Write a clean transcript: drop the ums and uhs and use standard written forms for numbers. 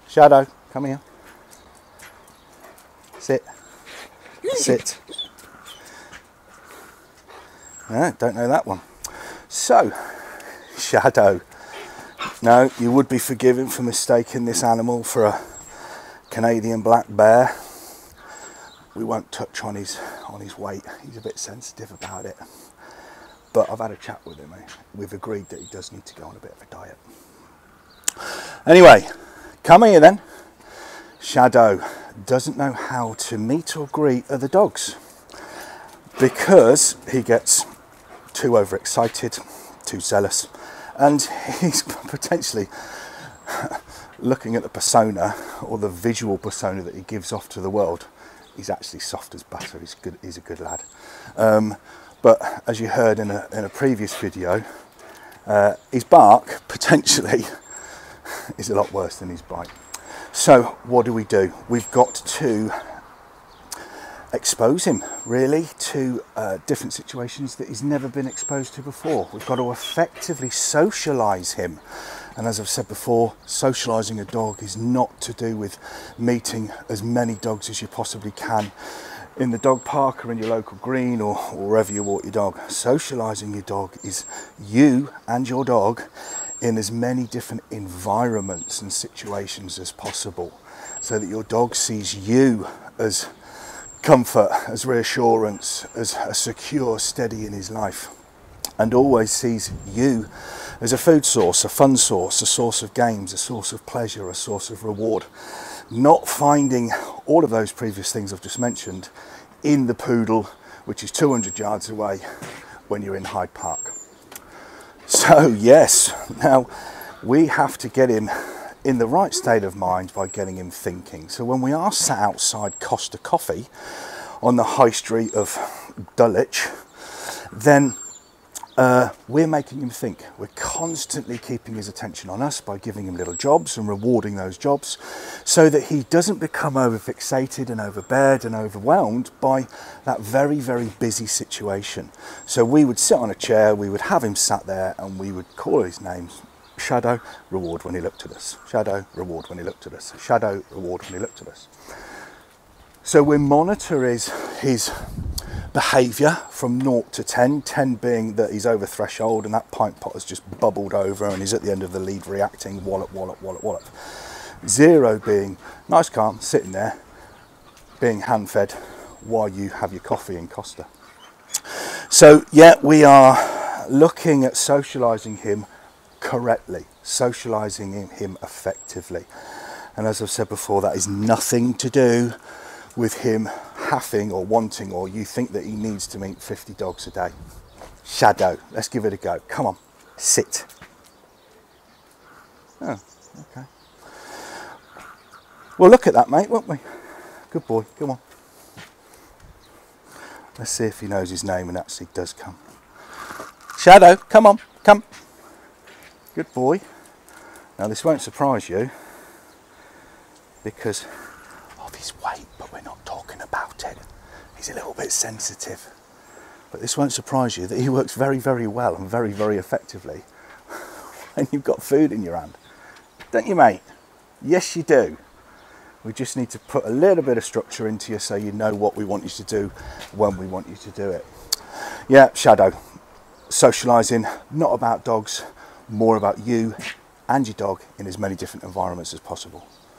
Shadow, come here. Sit. Sit. No, don't know that one. So, Shadow. Now, you would be forgiven for mistaking this animal for a Canadian black bear. We won't touch on his weight. He's a bit sensitive about it. But I've had a chat with him. We've agreed that he does need to go on a bit of a diet. Anyway, come here then. Shadow doesn't know how to meet or greet other dogs because he gets too overexcited, too zealous, and he's potentially looking at the persona or the visual persona that he gives off to the world. He's actually soft as butter. He's a good lad. But as you heard in a previous video, his bark potentially is a lot worse than his bite. So what do? We've got to expose him really to different situations that he's never been exposed to before. We've got to effectively socialise him. And as I've said before, socialising a dog is not to do with meeting as many dogs as you possibly can in the dog park or in your local green or wherever you walk your dog. Socialising your dog is you and your dog in as many different environments and situations as possible, so that your dog sees you as comfort, as reassurance, as a secure steady in his life, and always sees you as a food source, a fun source, a source of games, a source of pleasure, a source of reward. Not finding all of those previous things I've just mentioned in the poodle, which is 200 yards away when you're in Hyde Park. So yes, now we have to get him in the right state of mind by getting him thinking. So when we are sat outside Costa Coffee on the high street of Dulwich, then we're making him think. We're constantly keeping his attention on us by giving him little jobs and rewarding those jobs, so that he doesn't become overfixated and overbeared and overwhelmed by that very, very busy situation. So we would sit on a chair, we would have him sat there, and we would call his names. Shadow, reward when he looked at us. Shadow, reward when he looked at us. Shadow, reward when he looked at us. So we monitor his behaviour from 0 to 10, 10 being that he's over threshold and that pint pot has just bubbled over and he's at the end of the lead reacting, wallop, wallop, wallop, wallop. 0 being nice, calm, sitting there, being hand-fed while you have your coffee in Costa. So yeah, we are looking at socialising him correctly, socialising him effectively. And as I've said before, that is nothing to do with him having or wanting, or you think that he needs to meet 50 dogs a day. Shadow, let's give it a go. Come on, sit. Oh, okay. We'll look at that, mate, won't we? Good boy, come on. Let's see if he knows his name and actually does come. Shadow, come on, come. Good boy. Now this won't surprise you because of his weight, but we're not talking about it. He's a little bit sensitive. But this won't surprise you that he works very, very well and very, very effectively when you've got food in your hand. Don't you, mate? Yes, you do. We just need to put a little bit of structure into you so you know what we want you to do when we want you to do it. Yeah, Shadow. Socialising, not about dogs, more about you and your dog in as many different environments as possible.